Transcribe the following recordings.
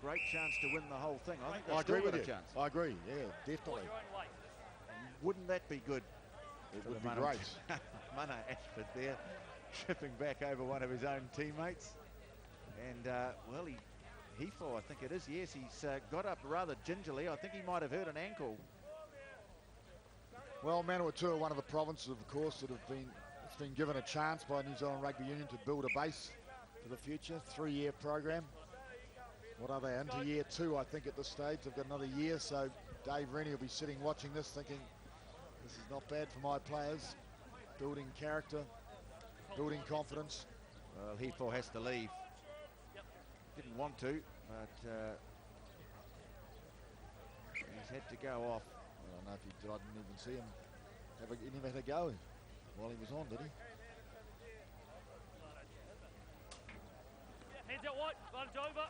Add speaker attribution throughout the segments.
Speaker 1: great chance to win the whole thing. I think
Speaker 2: I
Speaker 1: they've
Speaker 2: agree
Speaker 1: still
Speaker 2: with
Speaker 1: got
Speaker 2: you.
Speaker 1: a chance.
Speaker 2: I agree, yeah, definitely.
Speaker 1: Wouldn't that be good?
Speaker 2: It would be great.
Speaker 1: Mana Ashford there, tripping back over one of his own teammates. And, well, Hefo, I think it is, yes, he's got up rather gingerly. I think he might have hurt an ankle.
Speaker 2: Well, Manawatu are one of the provinces, of course, that have been given a chance by New Zealand Rugby Union to build a base for the future. 3-year program. What are they, into year 2, I think, at this stage. They've got another year, so Dave Rennie will be sitting watching this thinking, this is not bad for my players. Building character, building confidence.
Speaker 1: Well, Hefo has to leave. Didn't want to, but he's had to go off.
Speaker 2: I don't know if he did. I didn't even see him. He never had a go while he was on, did he?
Speaker 3: Hands out wide, advantage over.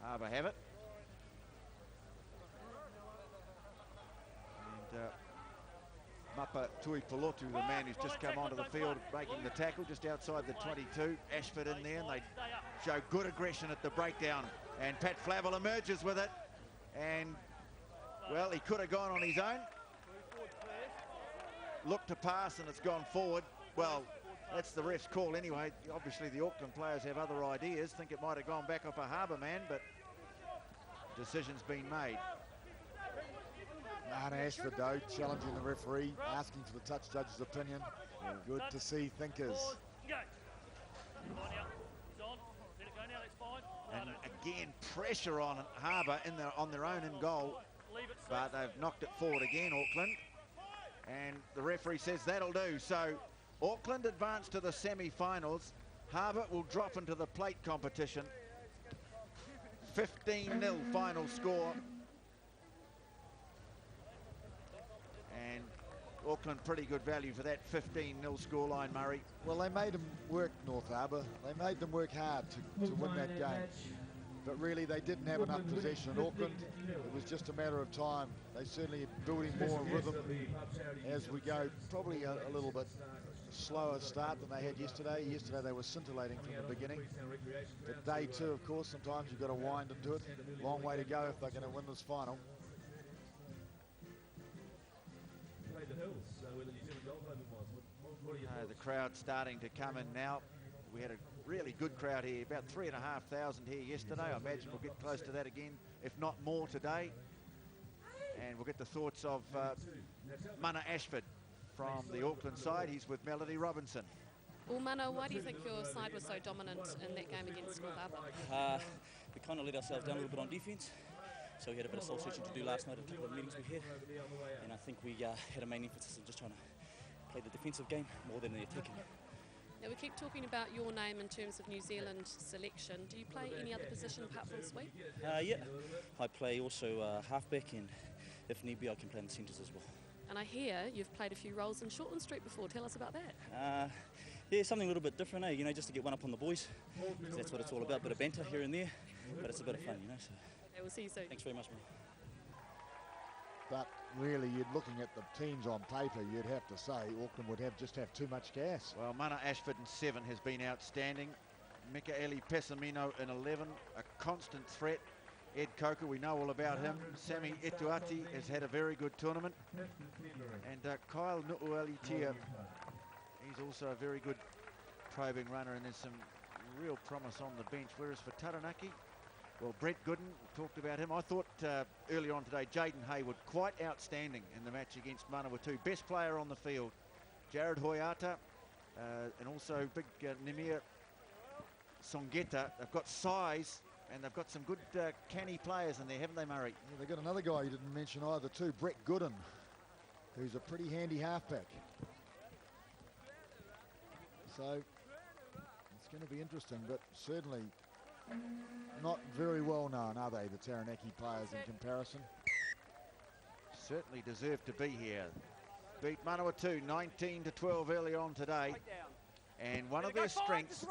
Speaker 1: Harbour have it. And Mapa Tuipulotu, the man who's just come onto the field, making the tackle just outside the 22. Ashford in there, and they show good aggression at the breakdown. And Pat Flavel emerges with it. And, well, he could have gone on his own. Looked to pass, and it's gone forward. Well, that's the ref's call anyway. Obviously, the Auckland players have other ideas. Think it might have gone back off a Harbour man, but decision's been made.
Speaker 2: Mana Ashford, though, challenging the referee, asking for the touch judge's opinion. Good to see thinkers.
Speaker 1: And again, pressure on Harbour on their own in goal, but they've knocked it forward again, Auckland. And the referee says that'll do. So Auckland advance to the semi-finals. Harbour will drop into the plate competition. 15-0 final score. And Auckland pretty good value for that 15-0 scoreline, Murray.
Speaker 2: Well, they made them work, North Harbour. They made them work hard to win that game. But really, they didn't have enough possession. Auckland, it was just a matter of time. They certainly are building more rhythm as we go. Probably a little bit slower start than they had yesterday. Yesterday, they were scintillating from the beginning. But day 2, of course, sometimes you've got to wind into it. Long way to go if they're going to win this final.
Speaker 1: The crowd starting to come in now. We had a really good crowd here, about 3,500 here yesterday. I imagine we'll get close to that again, if not more today. And we'll get the thoughts of Mana Ashford from the Auckland side. He's with Melody Robinson.
Speaker 4: Well, Mana, why do you think your side was so dominant in that game against North Harbour?
Speaker 5: We kind of let ourselves down a little bit on defence. So we had a bit of soul searching to do last night at a couple of meetings we had. And I think we had a main emphasis on just trying to play the defensive game more than the attacking.
Speaker 4: Now, we keep talking about your name in terms of New Zealand selection. Do you play any other position apart from sweep?
Speaker 5: Yeah, I play also halfback, and if need be, I can play in the centres as well.
Speaker 4: And I hear you've played a few roles in Shortland Street before. Tell us about that.
Speaker 5: Yeah, something a little bit different, you know, just to get one up on the boys. Because that's what it's all about, a bit of banter here and there. But it's a bit of fun, you know. So.
Speaker 4: Okay, we'll see you soon.
Speaker 5: Thanks very much, mate.
Speaker 2: But really, you're looking at the teams on paper, you'd have to say Auckland would just have too much gas.
Speaker 1: Well, Mana Ashford in 7 has been outstanding. Mikaeli Pessamino in 11, a constant threat. Ed Coker, we know all about him. Sami Etuati has had a very good tournament. And Kyle Nuualitia, he's also a very good probing runner, and there's some real promise on the bench. Whereas for Taranaki, well, Brett Gooden, talked about him. I thought earlier on today, Jaden Hayward, quite outstanding in the match against Manawatu. Best player on the field. Jared Hoyata, and also big Nemir Songeta. They've got size, and they've got some good canny players in there, haven't they, Murray?
Speaker 2: Yeah, they've got another guy you didn't mention either too, Brett Gooden, who's a pretty handy halfback. So it's going to be interesting, but certainly not very well known, are they, the Taranaki players in comparison?
Speaker 1: Certainly deserve to be here. Beat Manawatu 19-12 early on today. And one of their strengths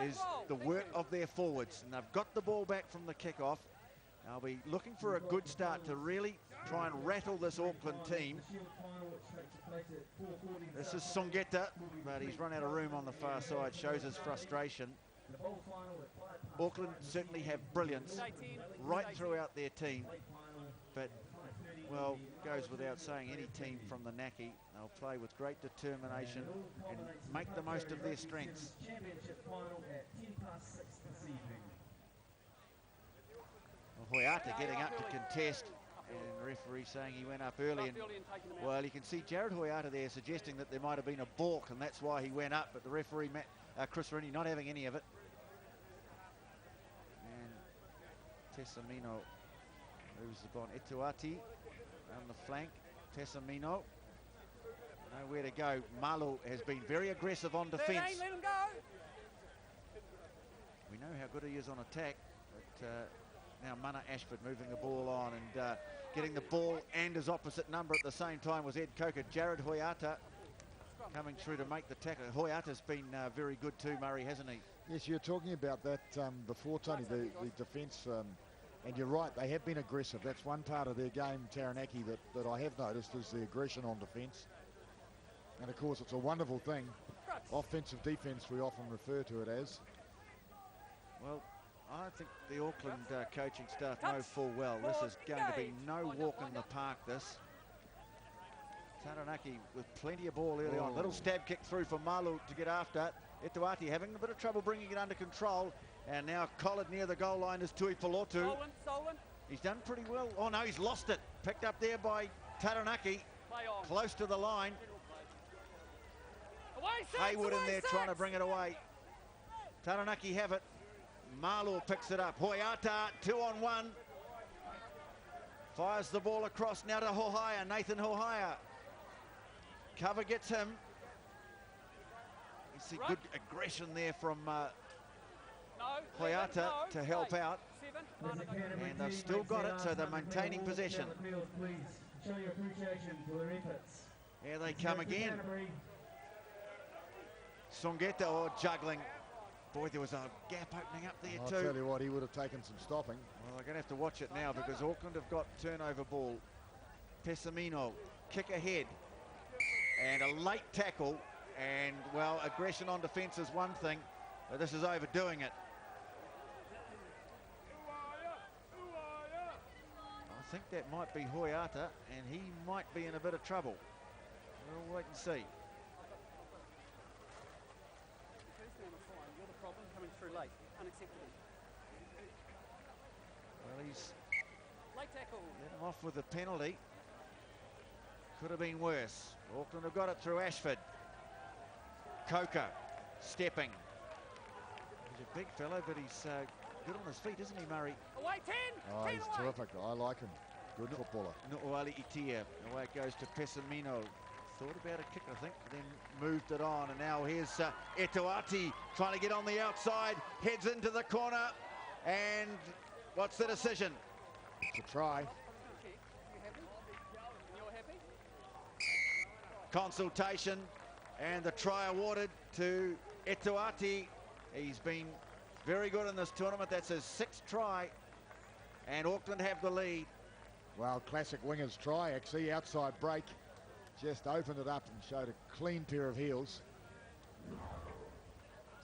Speaker 1: is the work of their forwards. And they've got the ball back from the kickoff. They'll be looking for a good start to really try and rattle this Auckland team. This is Songeta, but he's run out of room on the far side, shows his frustration. Auckland certainly have brilliance right throughout their team, but, well, goes without saying, any team from the Naki, they'll play with great determination and make the most of their strengths. Hoyata getting up to contest, and the referee saying he went up early. And, well, you can see Jared Hoyata there suggesting that there might have been a balk, and that's why he went up, but the referee, Chris Rini, not having any of it. And Tessamino moves the ball. Etuati on the flank. Tessamino, nowhere to go. Malu has been very aggressive on defence.
Speaker 3: Let him go.
Speaker 1: We know how good he is on attack, but now Mana Ashford moving the ball on and getting the ball and his opposite number at the same time was Ed Coker. Jared Hoyata coming through to make the tackle. Hoyata's been very good too, Murray, hasn't he?
Speaker 2: Yes, you were talking about that before, Tony, the defence, and you're right, they have been aggressive. That's one part of their game, Taranaki, that I have noticed is the aggression on defence. And of course, it's a wonderful thing. Offensive defence, we often refer to it as.
Speaker 1: Well, I think the Auckland coaching staff know full well this is going to be no walk in the park, this. Taranaki with plenty of ball early on. Little stab kick through for Malu to get after. Etuati having a bit of trouble bringing it under control. And now collared near the goal line is Tui Polotu. He's done pretty well. Oh no, he's lost it. Picked up there by Taranaki. Close to the line. Hayward in there trying to bring it away. Taranaki have it. Malu picks it up. Hoyata, 2-on-1. Fires the ball across now to Hohaya, Nathan Hohaya. Cover gets him. You see good aggression there from Hoyata to help out. And they've still got it, so they're maintaining possession. Here they come again. Songeta, juggling. Boy, there was a gap opening up there too.
Speaker 2: I'll tell you what, he would have taken some stopping.
Speaker 1: Well, they're going to have to watch it now because Auckland have got turnover ball. Pessamino, kick ahead. And a late tackle. And, well, aggression on defence is one thing, but this is overdoing it. I think that might be Hoyata, and he might be in a bit of trouble. We'll wait and see.
Speaker 3: Late, unacceptable.
Speaker 1: Well, he's
Speaker 3: late tackle.
Speaker 1: let him off with a penalty. Could have been worse. Auckland have got it through Ashford. Coker stepping. He's a big fellow, but he's good on his feet, isn't he, Murray?
Speaker 3: Away 10.
Speaker 2: Oh,
Speaker 3: 10
Speaker 2: he's
Speaker 3: away.
Speaker 2: terrific. I like him. Good footballer.
Speaker 1: Nu'uali Itia. Away it goes to Pessamino. Thought about a kick, I think, then moved it on. And now here's Etuati trying to get on the outside. Heads into the corner. And what's the decision?
Speaker 2: It's a try.
Speaker 1: Consultation. And the try awarded to Etuati. He's been very good in this tournament. That's his 6th try. And Auckland have the lead.
Speaker 2: Well, classic wingers try, actually. Outside break. Just opened it up and showed a clean pair of heels.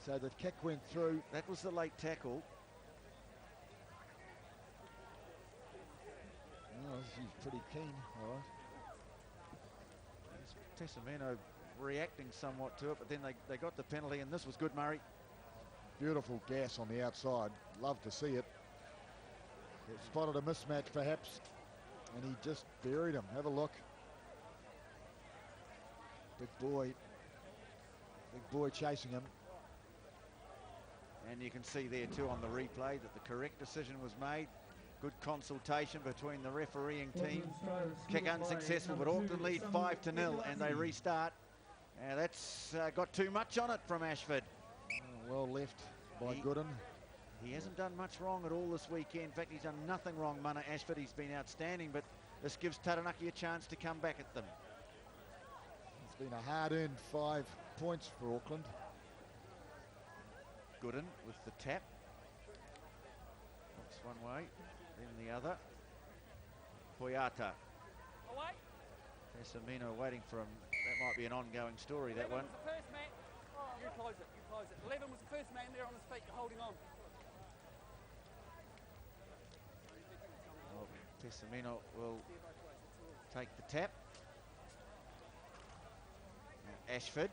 Speaker 2: So the kick went through.
Speaker 1: That was the late tackle.
Speaker 2: Oh, she's pretty keen, all right.
Speaker 1: Tessamino reacting somewhat to it, but then they got the penalty, and this was good, Murray.
Speaker 2: Beautiful gas on the outside. Love to see it. They spotted a mismatch, perhaps, and he just buried him. Have a look. Big boy chasing him.
Speaker 1: And you can see there too on the replay that the correct decision was made. Good consultation between the refereeing team. Kick unsuccessful, but Auckland lead 5-0 and they restart. That's got too much on it from Ashford.
Speaker 2: Well left by Gooden.
Speaker 1: He hasn't done much wrong at all this weekend. In fact, he's done nothing wrong, Mana Ashford. He's been outstanding, but this gives Taranaki a chance to come back at them.
Speaker 2: It's been a hard-earned 5 points for Auckland.
Speaker 1: Gooden with the tap. Looks one way, then the other. Hoyata. Pessamino waiting for him. That might be an ongoing story, that one.
Speaker 3: You close it, you close it. 11 was the first man there on his feet, you're holding on.
Speaker 1: Well, Pessamino will take the tap. Now Ashford.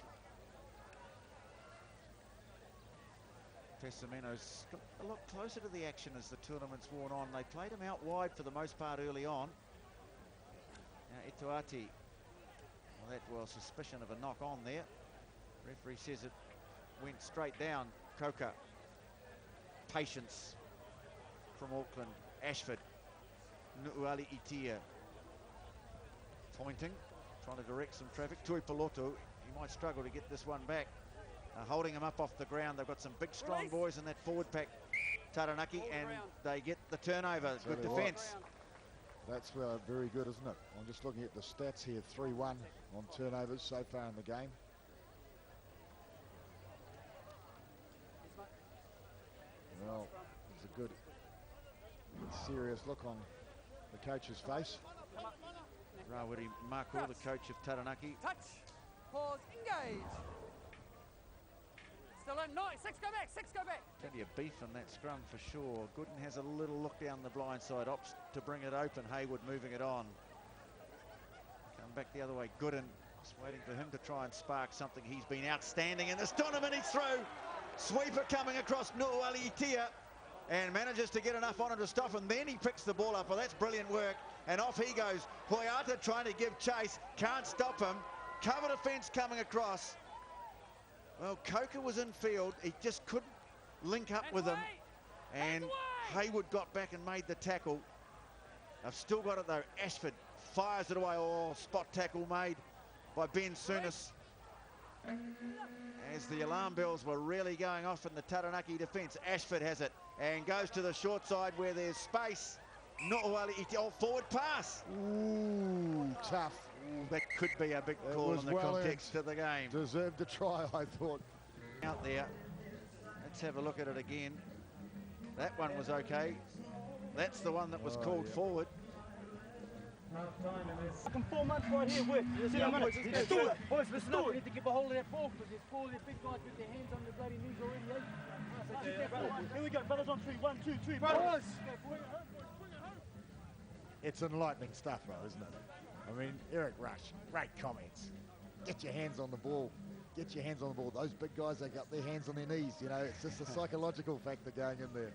Speaker 1: Pessamino's got a lot closer to the action as the tournament's worn on. They played him out wide for the most part early on. Now Ituati. Well, that was suspicion of a knock on there. Referee says it went straight down. Coker. Patience from Auckland. Ashford. Nu'uali Itia. Pointing. Trying to direct some traffic. Tui Peloto. He might struggle to get this one back. Holding him up off the ground. They've got some big, strong boys in that forward pack. Taranaki, and they get the turnover. Good defence.
Speaker 2: That's very good, isn't it? I'm just looking at the stats here. 3-1 on turnovers so far in the game. Well, there's a good serious look on the coach's face.
Speaker 1: Rawiri Mako, the coach of Taranaki.
Speaker 3: Touch, pause, engage. Still in, nice, 6 go back, 6 go back.
Speaker 1: Plenty of beef in that scrum for sure. Gooden has a little look down the blind side, opts to bring it open. Hayward moving it on. Come back the other way. Gooden just waiting for him to try and spark something. He's been outstanding in this tournament. He's through. Sweeper coming across Nu'uali Itia and manages to get enough on it to stop him. Then he picks the ball up. Well, that's brilliant work. And off he goes. Hoyata trying to give chase. Can't stop him. Cover defence coming across. Well, Coker was in field. He just couldn't link up with him. And Hayward got back and made the tackle. I've still got it though. Ashford fires it away. Oh, spot tackle made by Ben Sunis. As the alarm bells were really going off in the Taranaki defence. Ashford has it and goes to the short side where there's space. Nu'uali Itia, oh, forward pass.
Speaker 2: Ooh, tough.
Speaker 1: Ooh, that could be a big call in the context of the game.
Speaker 2: Deserved a try, I thought.
Speaker 1: Out there. Let's have a look at it again. That one was okay. That's the one that was called forward.
Speaker 6: Fucking 4 months right here, work. Let's do it. Boys, let's do it. We need to keep a hold of that ball because there's 4 of the big guys with their hands on their bloody knees already, eh? Here we go, brothers on 3. 1, 2, 3, brothers.
Speaker 2: It's enlightening stuff, though, isn't it? I mean, Eric Rush, great comments. Get your hands on the ball. Get your hands on the ball. Those big guys, they got their hands on their knees. You know, it's just a psychological factor going in there.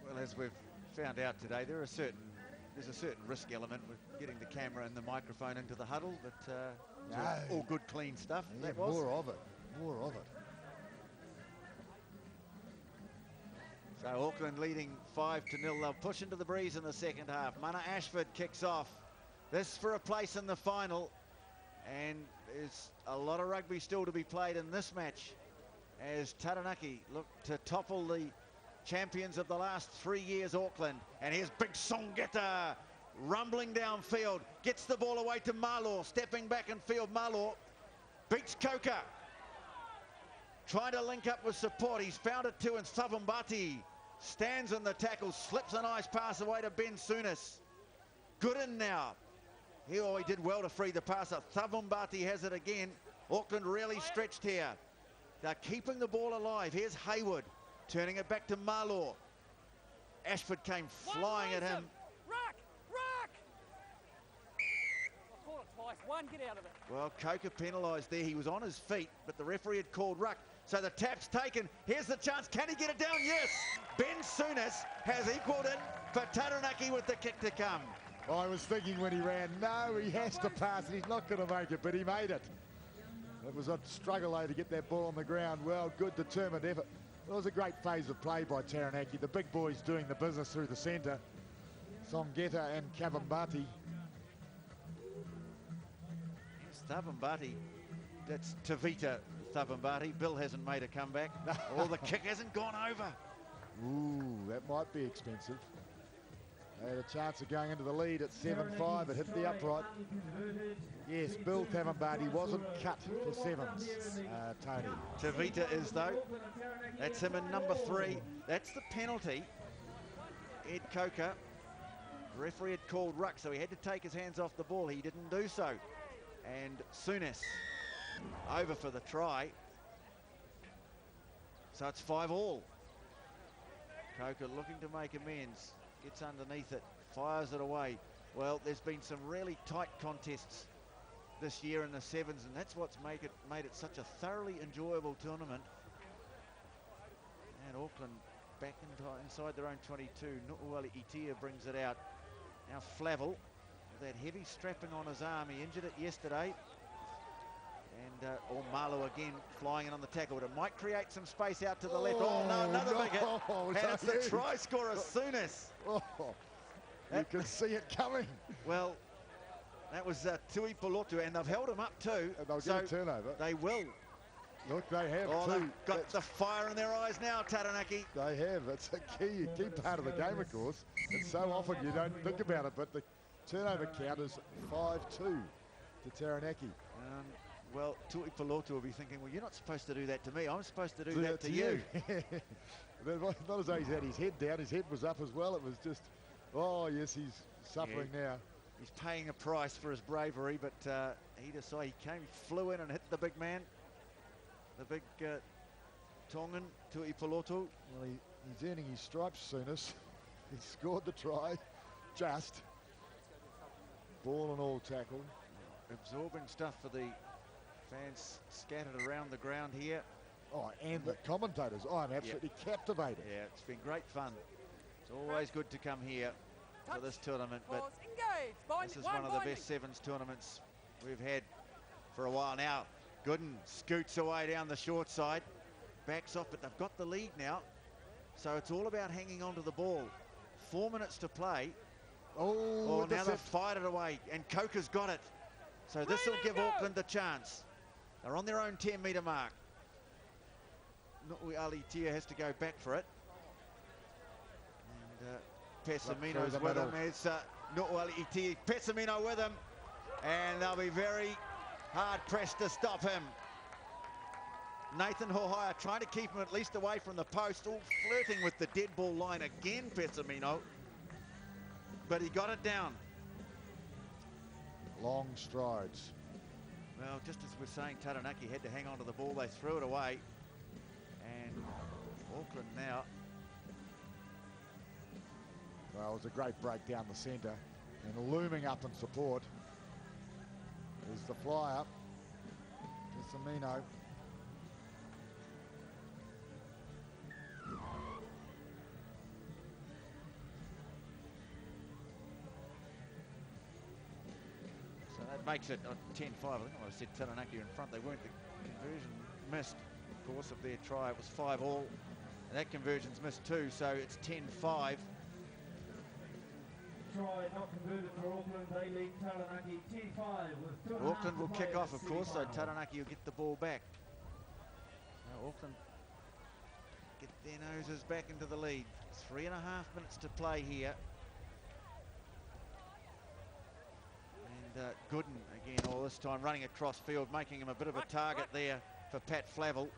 Speaker 1: Well, as we've found out today, there's a certain risk element with getting the camera and the microphone into the huddle, but all good, clean stuff.
Speaker 2: Yeah,
Speaker 1: that was.
Speaker 2: More of it. More of it.
Speaker 1: So Auckland leading 5-0. They'll push into the breeze in the second half. Mana Ashford kicks off. This for a place in the final. And there's a lot of rugby still to be played in this match as Taranaki look to topple the champions of the last 3 years, Auckland. And here's Big Songeta rumbling downfield. Gets the ball away to Malo. Stepping back in field, Malo beats Coker. Trying to link up with support. He's found it too, and Savumbati stands in the tackle, slips a nice pass away to Ben Sunis. Gooden now. He did well to free the passer. Savumbati has it again. Auckland really stretched here. They're keeping the ball alive. Here's Hayward, turning it back to Malo. Ashford came flying at him.
Speaker 3: Ruck! I'll call it twice. 1, get out of it.
Speaker 1: Well, Coker penalised there. He was on his feet, but the referee had called ruck. So the tap's taken. Here's the chance. Can he get it down? Yes. Ben Sunis has equalled it for Taranaki with the kick to come.
Speaker 2: I was thinking when he ran, no, he has to pass it. He's not going to make it, but he made it. It was a struggle, though, to get that ball on the ground. Well, good, determined effort. It was a great phase of play by Taranaki. The big boys doing the business through the centre. Songeta and Kavambati.
Speaker 1: Thavumbati, that's Tavita Thavumbati. Bill hasn't made a comeback. Or the kick hasn't gone over.
Speaker 2: Ooh, that might be expensive. They had a chance of going into the lead at 7-5. It hit the upright. Yes, Bill Thavumbati wasn't cut for sevens, Tony.
Speaker 1: Tavita is, though. That's him in number 3. That's the penalty. Ed Coker. The referee had called ruck, so he had to take his hands off the ball. He didn't do so. And Sunis over for the try. So it's 5-all. Coker looking to make amends, gets underneath it, fires it away. Well, there's been some really tight contests this year in the sevens, and that's what's made it such a thoroughly enjoyable tournament. And Auckland back inside their own 22. Nu'uali Itia brings it out. Now Flavel, with that heavy strapping on his arm, he injured it yesterday. And Malu again flying in on the tackle, but it might create some space out to the left. Oh no, another big hit. And it's the try scorer, Souness.
Speaker 2: Oh, you can see it coming.
Speaker 1: Well, that was Tui Polotu, and they've held him up too.
Speaker 2: And they'll
Speaker 1: so
Speaker 2: get a turnover.
Speaker 1: They will.
Speaker 2: Look, they have
Speaker 1: Oh,
Speaker 2: too.
Speaker 1: they've got the fire in their eyes now, Taranaki.
Speaker 2: They have. That's a key part of the game, of course. And so often you don't think about it, but the turnover count is 5-2 to Taranaki.
Speaker 1: Well, Tui Polotu will be thinking, well, you're not supposed to do that to me. I'm supposed to do that to you.
Speaker 2: Not as though he's had his head down. His head was up as well. It was just, oh, yes, he's suffering now.
Speaker 1: He's paying a price for his bravery, but he decided he flew in and hit the big man. The big Tongan, Tui Polotu.
Speaker 2: Well, he's earning his stripes, Souness. He scored the try, just. Ball and all tackle.
Speaker 1: Absorbing stuff for the fans scattered around the ground here.
Speaker 2: Oh, and the commentators. Oh, I'm absolutely captivated.
Speaker 1: Yeah, it's been great fun. It's always good to come here for this tournament, but this is one of the best sevens tournaments we've had for a while now. Gooden scoots away down the short side, backs off, but they've got the lead now. So it's all about hanging on to the ball. 4 minutes to play.
Speaker 2: Oh,
Speaker 1: now they've fired it away, and Coker's got it. So this will give Auckland the chance. They're on their own 10-metre mark. Nu'uali Itia has to go back for it. And Pessamino's with him. It's Nu'uali Itia. Pessamino with him. And they'll be very hard-pressed to stop him. Nathan Hohaya trying to keep him at least away from the post. All flirting with the dead ball line again, Pessamino. But he got it down.
Speaker 2: Long strides.
Speaker 1: Well, just as we're saying, Taranaki had to hang on to the ball. They threw it away. And Auckland now.
Speaker 2: Well, it was a great break down the centre. And looming up in support is the fly-up. Pessamino.
Speaker 1: Makes it 10-5. I think I might have said Taranaki in front. They weren't. The conversion missed, of course, of their try. It was 5-all. And that conversion's missed too, so it's 10-5.
Speaker 7: Try not converted for Auckland. They lead Taranaki 10-5 with 2.5
Speaker 1: Auckland will kick off, of course, so Taranaki will get the ball back. Now Auckland get their noses back into the lead. 3.5 minutes to play here. Gooden again all this time running across field, making him a bit of a target there for Pat Flavel.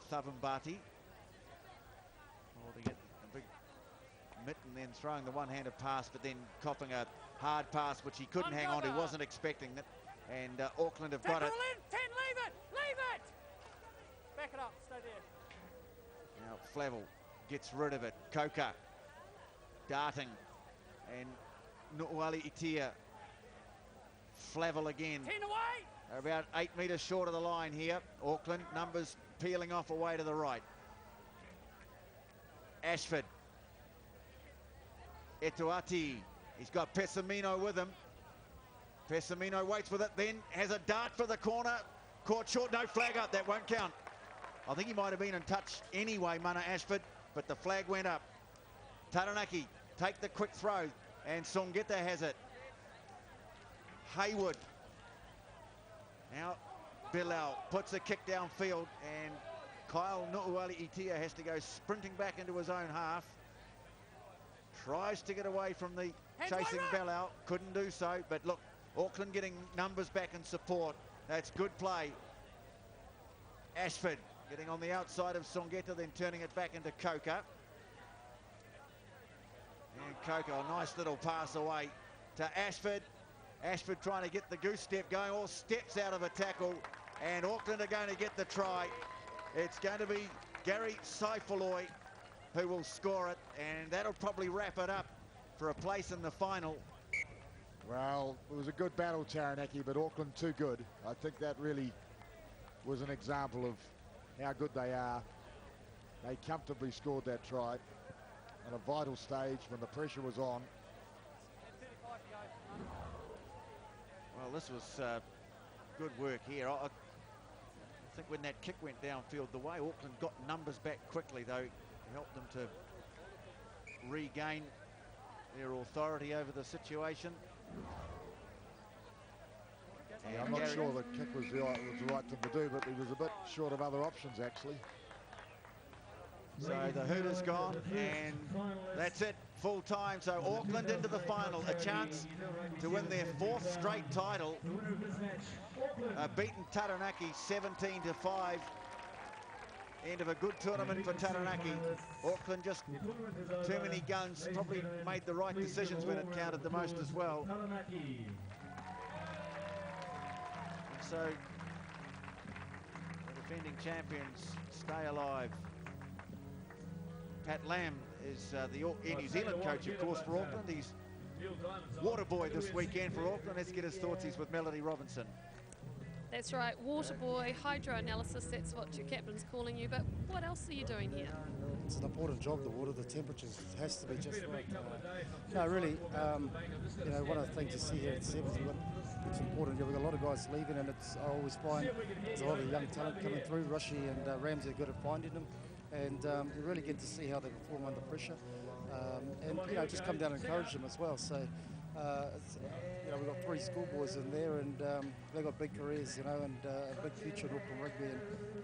Speaker 1: Thavambati. Oh, to get a big mitt and then throwing the one-handed pass, but then copping a hard pass which he couldn't hang on to, wasn't expecting it. And Auckland have got it.
Speaker 3: 10, leave it! Back it up, stay there.
Speaker 1: Now Flavel gets rid of it. Coker darting. And Nu'uali Itia. Flavel again.
Speaker 3: 10 away!
Speaker 1: They're about 8 metres short of the line here. Auckland, numbers peeling off away to the right. Ashford. Etuati. He's got Pessamino with him. Pessamino waits with it, then has a dart for the corner. Caught short, no flag up, that won't count. I think he might have been in touch anyway, Mana Ashford, but the flag went up. Taranaki take the quick throw, and Songeta has it. Hayward. Now Bilal puts a kick downfield, and Kyle Nu'uali Itia has to go sprinting back into his own half. Tries to get away from the chasing Bilal, couldn't do so, but look, Auckland getting numbers back in support. That's good play. Ashford getting on the outside of Songeta, then turning it back into Coker. And Coker, a nice little pass away to Ashford. Ashford trying to get the goose step going, all steps out of a tackle, And Auckland are going to get the try. It's going to be Gary Saifaloi who will score it, and that'll probably wrap it up for a place in the final.
Speaker 2: Well, it was a good battle, Taranaki, but Auckland too good. I think that really was an example of how good they are. They comfortably scored that try at a vital stage when the pressure was on.
Speaker 1: Well, this was good work here. I think when that kick went downfield, the way Auckland got numbers back quickly, though, helped them to regain their authority over the situation.
Speaker 2: Yeah, I'm not sure the kick was the right thing to do, but he was a bit short of other options, actually.
Speaker 1: So the Hooters gone, and that's it, full time. So Auckland into the final, a chance to win their 4th straight title. Beaten Taranaki 17-5. End of a good tournament for Taranaki. Auckland just too many guns, probably made the right decisions when it counted the most as well. And so the defending champions stay alive. Pat Lamb is the Air New Zealand coach, of course, for Auckland. He's water boy this weekend for Auckland. Let's get his thoughts. He's with Melody Robinson.
Speaker 4: That's right, water boy, hydro analysis, that's what your captain's calling you, but what else are you doing here?
Speaker 8: It's an important job, the water, the temperature has to be just right. No, really, you know, one of the things you see here at Sevens, it's important. We've got a lot of guys leaving, and I always find there's a lot of young talent coming through. Rushy and Ramsey are good at finding them, and you really get to see how they perform under pressure, and you know, just come down and encourage them as well. So you know, we've got 3 schoolboys in there, and they've got big careers, you know, and a big future in Auckland rugby, and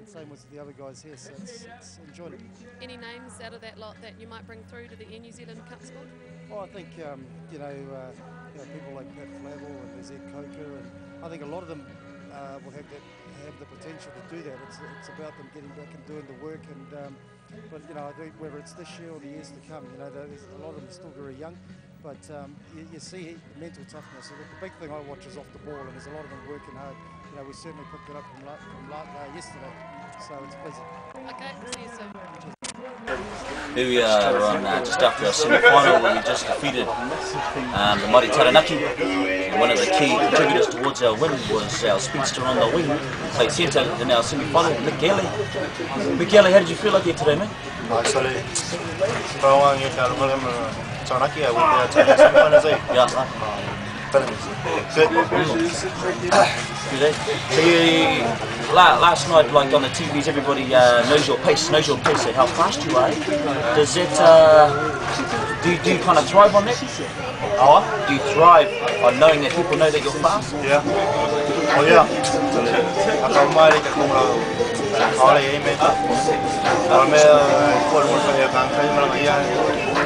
Speaker 8: same with the other guys here, so it's enjoying it.
Speaker 4: Any names out of that lot that you might bring through to the Air New Zealand Cup squad?
Speaker 8: Well, I think, you know, people like Pat Flavel and there's Ed Coker, and I think a lot of them will have the potential to do that. It's about them getting back and doing the work, and but you know, I think whether it's this year or the years to come, you know, a lot of them are still very young. But you see mental toughness. The big thing I watch is off the ball, and there's a lot of them working hard. You know, we certainly picked it up from yesterday, so it's pleasant.
Speaker 4: Okay, see you soon.
Speaker 5: Here we are on just after a semi-final where we just defeated the mighty Taranaki. And one of the key contributors towards our win was our speedster on the wing, played centre in our semi-final, Michele. Michele, how did you feel like here today, mate?
Speaker 9: Actually, Taranaki, I went there to semi-finals.
Speaker 5: Yeah.
Speaker 9: Good.
Speaker 5: So you, last night, like on the TVs, everybody knows your pace and how fast you are. Does it? Do you kind of thrive on that? Do you thrive on knowing that people know that you're fast?
Speaker 9: Yeah. Oh yeah.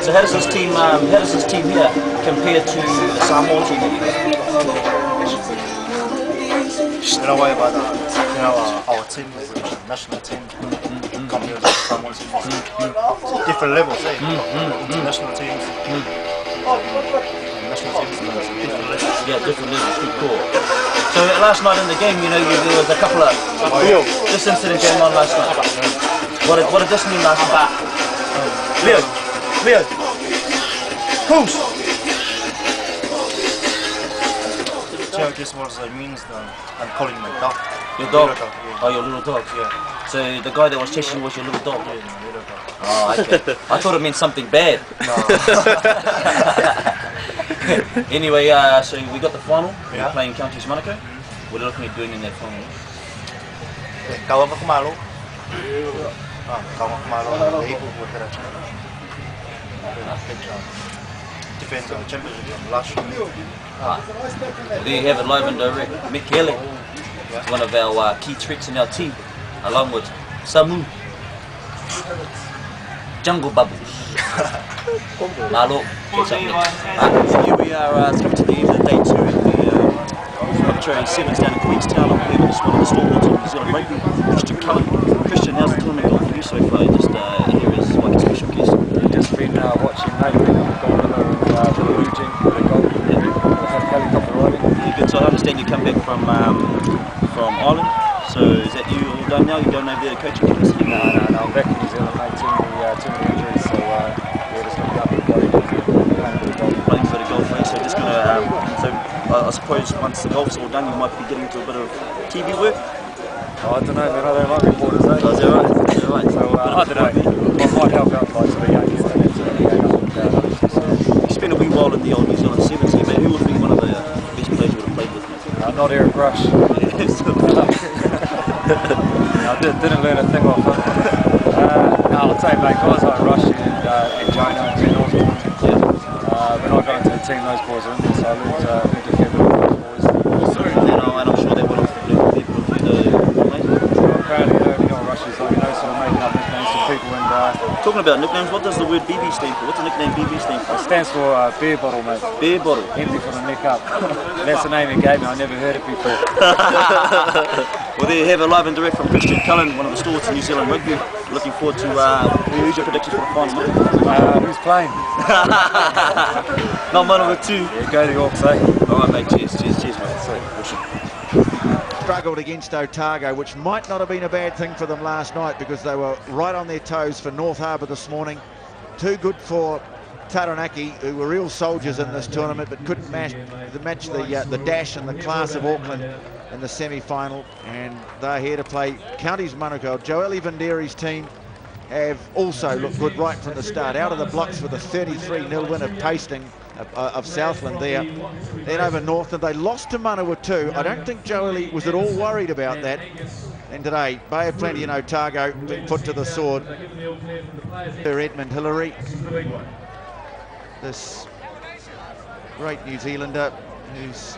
Speaker 5: So how does this team here compare to the Samoa team?
Speaker 9: In a way, but you know, our team is a national team. Compared to Samoa team, different levels. National teams. National teams different levels.
Speaker 5: Yeah, different levels. Good call. So last night in the game, you know, there was a couple of this incident going on last night. What did this mean last night? Leo, who's?
Speaker 9: Tell just what it means. I'm calling my dog.
Speaker 5: Your dog?
Speaker 9: Little dog, yeah.
Speaker 5: Oh, your little dog.
Speaker 9: Yeah.
Speaker 5: So the guy that was chasing you was your little dog.
Speaker 9: Yeah, my little dog.
Speaker 5: Oh, okay. I thought it meant something bad.
Speaker 9: No.
Speaker 5: Anyway, so we got the final.
Speaker 9: Yeah.
Speaker 5: We're playing Counties Monaco. What are you looking at doing in that final?
Speaker 9: Kau aku malu. Kau aku malu. Ibu buat kerja. Defend the championship from last year.
Speaker 5: Well, there you have it live and direct. Michele, one of our key threats in our team, along with Samu, Jungle Bubbles. Malo, what's up next? Here we are coming to the end of day 2 at the arbitrary sevens down in Queenstown. I'm here with the squad of the stalwarts of New Zealand Rugby, Christian Cullen. Christian, how's the tournament gone for you so far? Just here as like a special guest.
Speaker 10: Just been watching Nate bring up the goal of the Blue Jing for the goal. Had helicopter riding.
Speaker 5: Yeah, good. So I understand you come back from Ireland. So now? You're going over there coaching capacity?
Speaker 10: No, I'm back in New Zealand, mate. Too many injuries, so we're just looking up at the body and
Speaker 5: playing for the golf, eh? So just gonna, I suppose once the golf's all done, you might be getting to a bit of TV work.
Speaker 10: Oh, I don't know, man. I don't like reporters, eh?
Speaker 5: Oh, is that right? Is that right?
Speaker 10: So I don't know. I might help out like the young kids and going up and down.
Speaker 5: You spent a wee while in the old New Zealand Sevens here, mate. Who would be one of the best players you would have played with?
Speaker 10: Not Eric Rush. I didn't learn a thing off him. No, I'll say, mate, guys like Rush and Jonah and Ken Osborne. When I got into the team, those boys are in there, so I learned a fair bit of those boys.
Speaker 5: And I'm sure they would have learned people of the players.
Speaker 10: Apparently, you know, Rush is like, sort of making up nicknames for people. And
Speaker 5: talking about nicknames, what does the word BB stand for? What's the nickname BB stand for?
Speaker 10: It stands for beer bottle, mate.
Speaker 5: Beer bottle.
Speaker 10: Empty from the neck up. That's the name he gave me. I never heard it before.
Speaker 5: Well, there you have it, live and direct from Christian Cullen, one of the stalwarts in New Zealand rugby. Looking forward to who's your predictions for the final, mate?
Speaker 10: Who's playing?
Speaker 5: Not one of the two.
Speaker 10: Yeah, go to Hawks, eh?
Speaker 5: All right, mate. Cheers, mate.
Speaker 1: Struggled against Otago, which might not have been a bad thing for them last night because they were right on their toes for North Harbour this morning. Too good for Taranaki, who were real soldiers in this tournament, but couldn't match the dash and the class of Auckland in the semi-final, and they're here to play Counties Manukau. Joeli Vanderi's team have also looked good right from the start, out of the blocks with a 33-0 win of Pasting of Southland there. Then over Northland, they lost to Manawatu. I don't think Joeli was at all worried about that. And today, Bay of Plenty and Otago been put to the sword. Edmund Hillary, this great New Zealander whose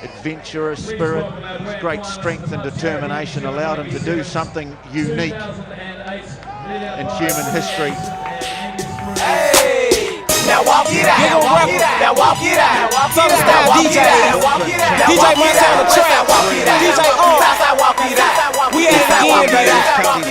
Speaker 1: adventurous spirit, his great strength and determination allowed him to do something unique in human history.
Speaker 11: Hey, now walk it out, now walk it out, now walk it out, now walk it out, DJ Montana Trap, DJ On, walk it out, we at it again, baby,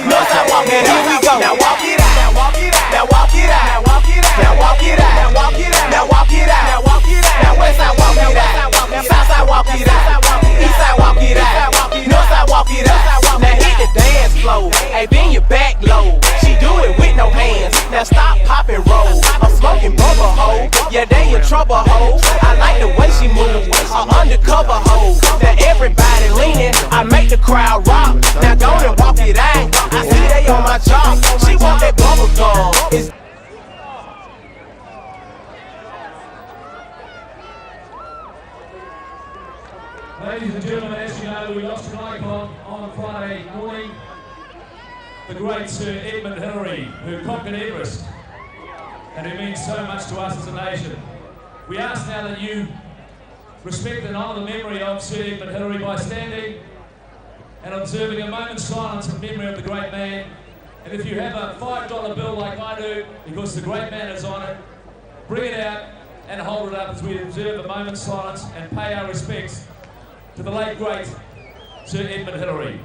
Speaker 11: Northside walk it out, here we go, now walk it out, now walk it out, now walk it out, now walk it out, now walk it out, now walk it out, now walk it out, now walk it out, now Westside walk it out, now Southside walk it out, Eastside walk it out, Northside walk it out, now hit the dance floor, hey, bend your back low, she do it with no hands, now stop, pop and roll, I'm smoking bubble hoe, yeah they in trouble hoe, I like the way she move, an undercover hoe, now everybody leaning, I make the crowd rock, now go and walk it out, I see they on my job, she want that bubble gum.
Speaker 7: Ladies and gentlemen, as you know, we lost an icon on Friday morning, the great Sir Edmund Hillary, who conquered Everest and who means so much to us as a nation. We ask now that you respect and honour the memory of Sir Edmund Hillary by standing and observing a moment's silence in memory of the great man. And if you have a $5 bill like I do, because the great man is on it, bring it out and hold it up as we observe a moment's silence and pay our respects to the late great Sir Edmund Hillary.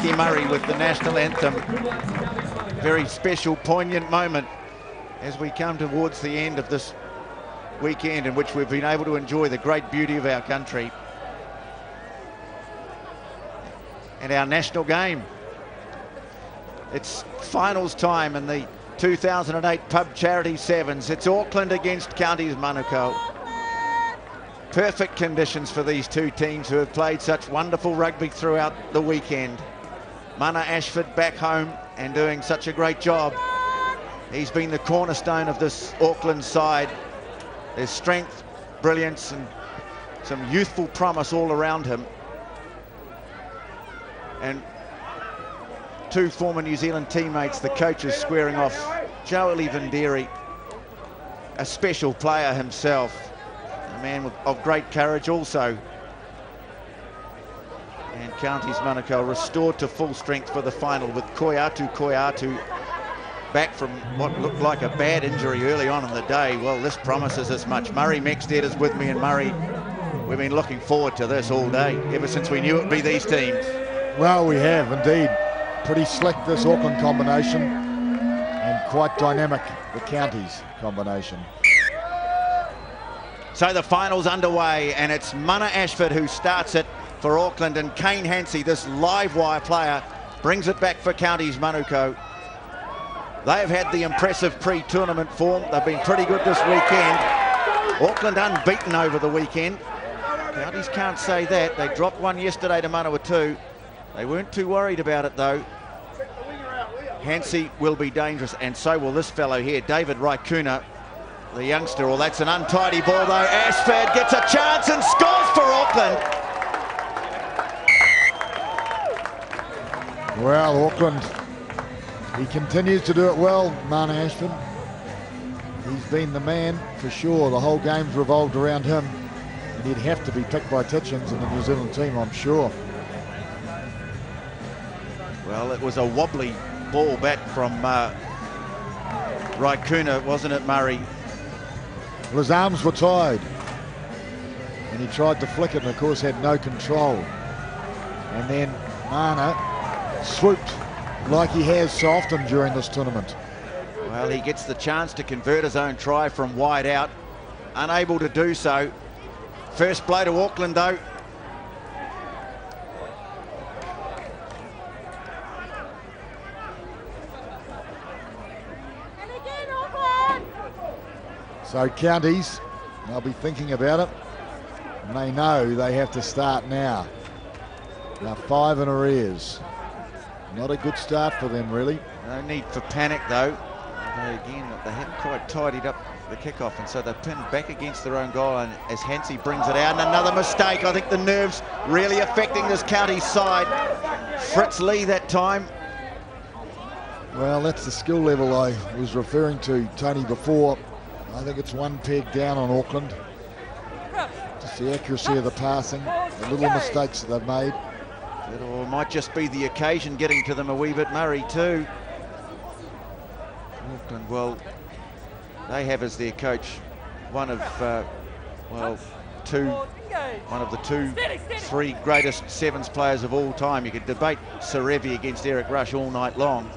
Speaker 1: Ricky Murray with the national anthem. Very special, poignant moment as we come towards the end of this weekend in which we've been able to enjoy the great beauty of our country and our national game. It's finals time in the 2008 Pub Charity Sevens. It's Auckland against Counties Manukau. Perfect conditions for these two teams who have played such wonderful rugby throughout the weekend. Mana Ashford back home and doing such a great job. He's been the cornerstone of this Auckland side. There's strength, brilliance and some youthful promise all around him. And two former New Zealand teammates, the coaches, squaring off. Joe Elivanderi, a special player himself, a man of great courage also. And Counties Manukau restored to full strength for the final with Koiatu back from what looked like a bad injury early on in the day. Well, this promises as much. Murray Mexted is with me, and Murray, we've been looking forward to this all day, ever since we knew it would be these teams.
Speaker 2: Well, we have indeed. Pretty slick, this Auckland combination, and quite dynamic, the Counties combination.
Speaker 1: So the final's underway, and it's Mana Ashford who starts it for Auckland, and Kane Hansey, this live wire player, brings it back for Counties Manukau. They've had the impressive pre-tournament form. They've been pretty good this weekend. Auckland unbeaten over the weekend. Counties can't say that. They dropped one yesterday to Manawatu. They weren't too worried about it though. Hansey will be dangerous, and so will this fellow here, David Raikuna, the youngster. Well, that's an untidy ball though. Ashford gets a chance and scores for Auckland.
Speaker 2: Well, Auckland, he continues to do it well, Mana Ashford. He's been the man for sure. The whole game's revolved around him, and he'd have to be picked by Titchens in the New Zealand team, I'm sure.
Speaker 1: Well, it was a wobbly ball back from Raikuna, wasn't it, Murray?
Speaker 2: Well, his arms were tied, and he tried to flick it and of course had no control. And then Mana swooped like he has so often during this tournament.
Speaker 1: Well, he gets the chance to convert his own try from wide out, unable to do so. First blow to Auckland though.
Speaker 2: So Counties, they'll be thinking about it, and they know they have to start now. Now 5 in arrears. Not a good start for them, really.
Speaker 1: No need for panic though. Again, they haven't quite tidied up the kickoff, and so they're pinned back against their own goal, and as Hansey brings it out, and another mistake. I think the nerves really affecting this Counties side. Fritz Lee that time.
Speaker 2: Well, that's the skill level I was referring to, Tony, before. I think it's one peg down on Auckland. Just the accuracy of the passing, the little mistakes that they've made.
Speaker 1: It might just be the occasion getting to them a wee bit, Murray, too. Auckland, well, they have as their coach one of, the three greatest sevens players of all time. You could debate Sarevi against Eric Rush all night long.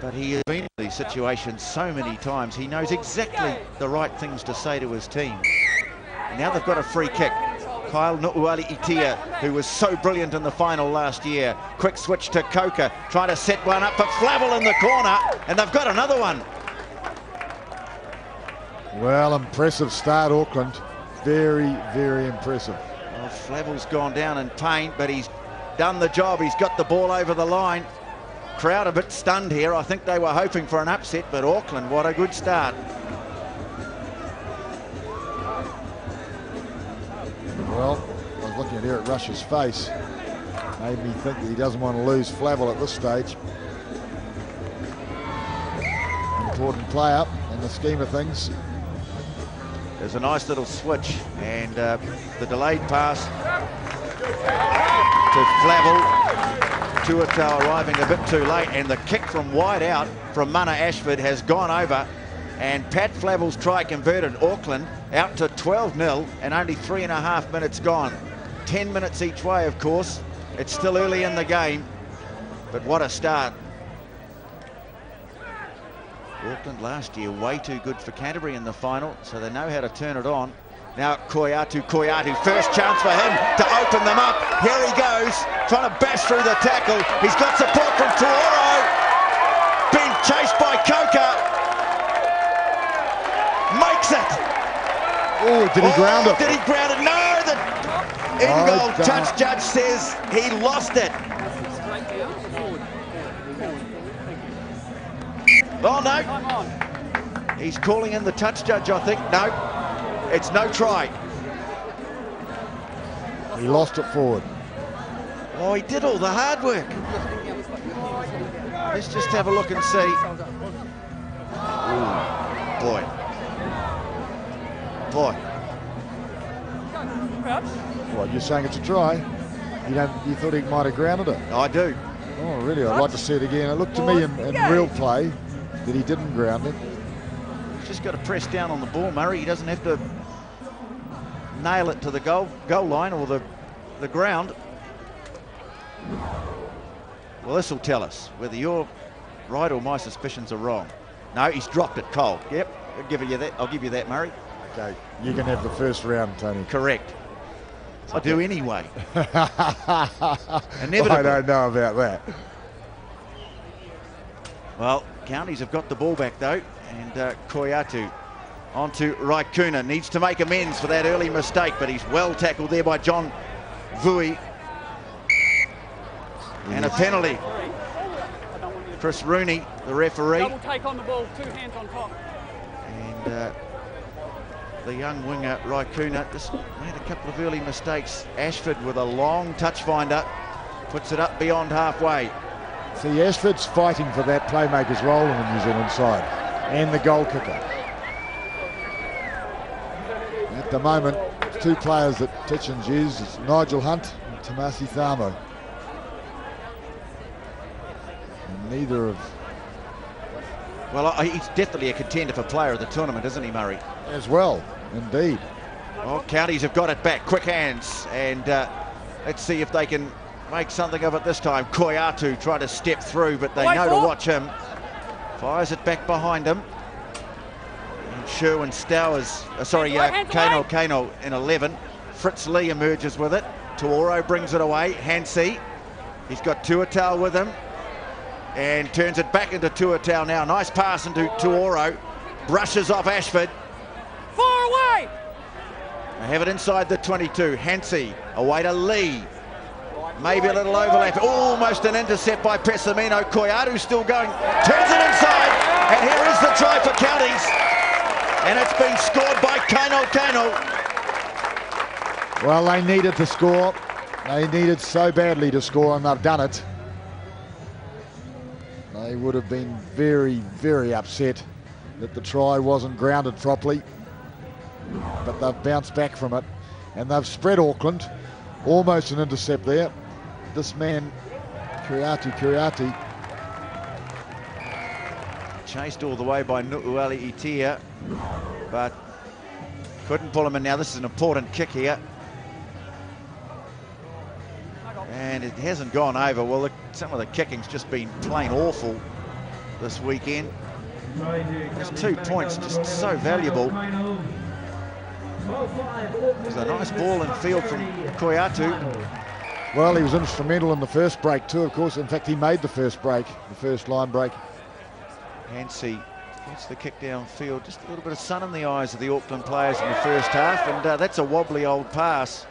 Speaker 1: But he has been in these situations so many times. He knows exactly the right things to say to his team. And now they've got a free kick. Kyle Nuuali Itia, who was so brilliant in the final last year. Quick switch to Coker, trying to set one up for Flavel in the corner, and they've got another one.
Speaker 2: Well, impressive start, Auckland. Very, very impressive.
Speaker 1: Well, Flavel's gone down in pain, but he's done the job. He's got the ball over the line. Crowd a bit stunned here. I think they were hoping for an upset, but Auckland, what a good start.
Speaker 2: Well, I was looking at Eric Rush's face. Made me think that he doesn't want to lose Flavel at this stage. Important player in the scheme of things.
Speaker 1: There's a nice little switch, and the delayed pass to Flavel. Tuatau arriving a bit too late, and the kick from wide out from Mana Ashford has gone over, and Pat Flavel's try converted Auckland out to 12-0 and only 3.5 minutes gone. 10 minutes each way, of course. It's still early in the game, but what a start. Auckland last year way too good for Canterbury in the final, so they know how to turn it on. Now Koiatu, first chance for him to open them up. Here he goes, trying to bash through the tackle. He's got support from Tuoro. Being chased by Coker. Makes it.
Speaker 2: Oh, did he ground it?
Speaker 1: Did he ground it? No, the in-goal touch judge says he lost it. Oh, no. He's calling in the touch judge, I think. No, it's no try.
Speaker 2: He lost it forward.
Speaker 1: Oh, he did all the hard work. Let's just have a look and see. Ooh, boy. Boy.
Speaker 2: What, you're saying it's a try? You thought he might have grounded it?
Speaker 1: I do.
Speaker 2: Oh, really? I'd like to see it again. It looked to me in real play that he didn't ground it.
Speaker 1: He's just got to press down on the ball, Murray. He doesn't have to nail it to the goal line or the ground. Well, this will tell us whether you're right or my suspicions are wrong. No, he's dropped it cold. Yep, I'll give you that, Murray.
Speaker 2: Okay, you can have the first round, Tony.
Speaker 1: Correct. I do anyway.
Speaker 2: Inevitable. I don't know about that.
Speaker 1: Well, Counties have got the ball back though, and Koiatu onto Raikuna. Needs to make amends for that early mistake, but he's well tackled there by John Vui. And a penalty. Chris Rooney, the referee.
Speaker 3: Double take on the ball, 2 hands on top.
Speaker 1: And the young winger, Raikuna, just made a couple of early mistakes. Ashford with a long touch finder, puts it up beyond halfway.
Speaker 2: See, Ashford's fighting for that playmaker's role in the New Zealand side, and the goal kicker. At the moment, 2 players that Titchens use is Nigel Hunt and Tamasi Thamo. And neither of...
Speaker 1: Well, he's definitely a contender for player of the tournament, isn't he, Murray?
Speaker 2: As well, indeed.
Speaker 1: Well, Counties have got it back, quick hands, and let's see if they can make something of it this time. Koiatu trying to step through, but they know to watch him. Fires it back behind him. And Sherwin Stowers, Kano in 11. Fritz Lee emerges with it. Tuoro brings it away. Hansi, he's got Tuatau with him. And turns it back into Tuatau now. Nice pass into Tuoro. Brushes off Ashford.
Speaker 3: Far away!
Speaker 1: They have it inside the 22. Hansi away to Lee. Maybe a little overlap. Almost an intercept by Pessamino. Koiatu still going. Turns it inside. And here is the try for Counties. And it's been scored by Kano.
Speaker 2: Well, they needed to score. They needed so badly to score, and they've done it. They would have been very, very upset that the try wasn't grounded properly. But they've bounced back from it. And they've spread Auckland. Almost an intercept there. This man, Kuriati.
Speaker 1: Chased all the way by Nu'uali Itia, but couldn't pull him in. Now this is an important kick here. And it hasn't gone over. Well, some of the kicking's just been plain awful this weekend. There's 2 points, just so valuable. There's a nice ball in field from Koiatu.
Speaker 2: Well, he was instrumental in the first break too, of course. In fact, he made the first break, the first line break.
Speaker 1: Hansi gets the kick downfield. Just a little bit of sun in the eyes of the Auckland players in the first half, and that's a wobbly old pass.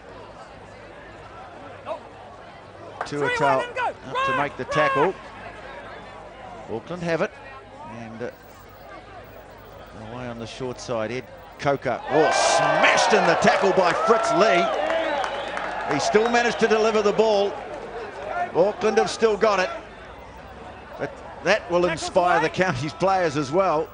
Speaker 1: Tuatau up to make the tackle. Auckland have it, and away on the short side, Ed Coker. Oh, smashed in the tackle by Fritz Lee. He still managed to deliver the ball. Auckland have still got it. But that will inspire the Counties players as well.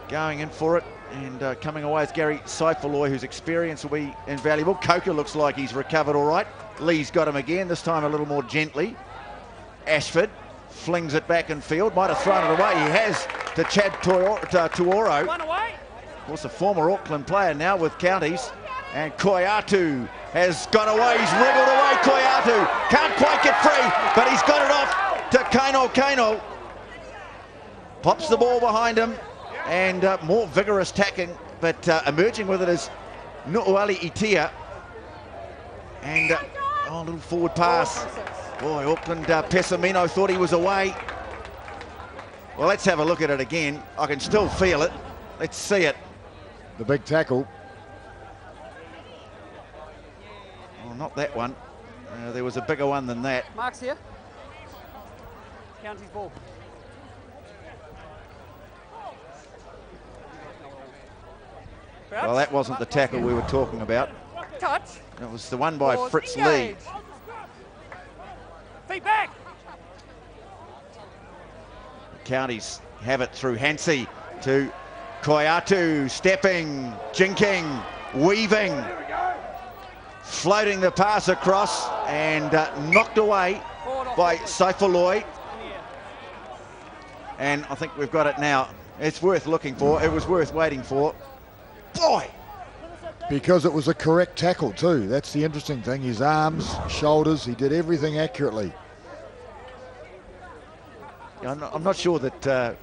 Speaker 1: Going in for it, and coming away is Gary Saifaloy, whose experience will be invaluable. Coker looks like he's recovered all right. Lee's got him again, this time a little more gently. Ashford flings it back in field, might have thrown it away. He has to Chad Tuoro.
Speaker 3: One away.
Speaker 1: Of course, a former Auckland player now with Counties. And Koiatu has gone away. He's wriggled away. Koiatu can't quite get free, but he's got it off to Kaino. Pops the ball behind him, and more vigorous tacking, but emerging with it is Nu'uali Itia. And a little forward pass. Boy, Auckland, Pessamino thought he was away. Well, let's have a look at it again. I can still feel it. Let's see it.
Speaker 2: The big tackle.
Speaker 1: Oh, not that one. There was a bigger one than that.
Speaker 3: Mark's here. County's ball.
Speaker 1: Well, that wasn't the tackle we were talking about.
Speaker 3: Touch.
Speaker 1: It was the one by
Speaker 3: Pause.
Speaker 1: Fritz
Speaker 3: Engage.
Speaker 1: Lee.
Speaker 3: Feet back.
Speaker 1: The Counties have it through Hansey to Koiatu, stepping, jinking, weaving, floating the pass across, and knocked away by Saifuloi. And I think we've got it now. It's worth looking for. It was worth waiting for. Boy!
Speaker 2: Because it was a correct tackle too. That's the interesting thing. His arms, shoulders, he did everything accurately.
Speaker 1: I'm not sure that